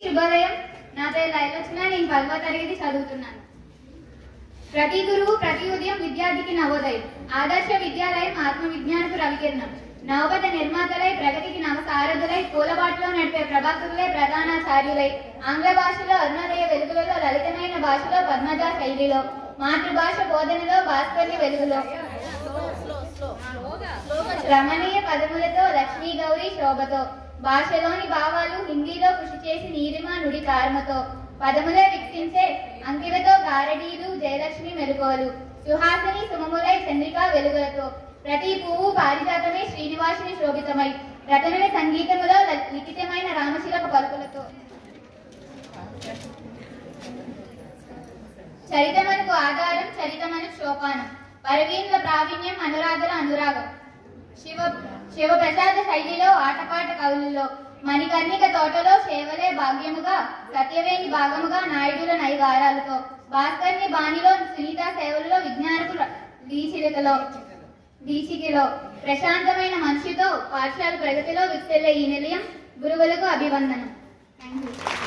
శుభోదయం. నా పేరు లైలక్ష్మి. నేను 10వ తరగతి చదువుతున్నాను. ప్రతి గురువు ప్రతి ఉదయం విద్యార్థికి నవోదయం. ఆదర్శ విద్యాలయం ఆత్మ విజ్ఞానపు రవికిరణం. నవపథ నిర్మాతలై ప్రగతికి నవసారథులై పూలబాటులో నడిపే ప్రభాకరులై ప్రధానాచార్యులై ఆంగ్ల భాషలో అరుణోదయ వెలుగులలో లలితమైన భాషలో పద్మజ శైలిలో మాతృభాష బోధనలో భాస్కర్య వెలుగులో రమణీయ పదములతో లక్ష్మీ గౌరీ శోభతో భాషలోని భావాలు హిందీలో కృషి చేసి నీలిమ నుడి కార్మతో పదములే వికసించే అంకిలతో గారడీలు జయలక్ష్మి మెలుకోలు సుహాసిని సుమములై చంద్రికా వెలుగులతో ప్రతి పువ్వు పారిజాతమై శ్రీనివాసుని శోభితమై రతనుల సంగీతములో లిఖితమైన రామశిలక పలుకులతో చరితమనకు ఆధారం చరితమనకు సోపానం పరవీన్ల ప్రావీణ్యం అనురాధుల అనురాగం శివప్రసాద శైలిలో ఆటపాట కవులలో మణికర్ణిక తోటలో సేవలే భాగ్యముగా సత్యవేణి భాగముగా నాయుడుల నైవారాలతో భాస్కర్ని బాణిలో సునీత సేవలలో విజ్ఞానపు దీచికిలో ప్రశాంతమైన మనిషితో పాఠశాల ప్రగతిలో విస్తెల్లే ఈ నిలయం గురువులకు అభివందనం. Thank you.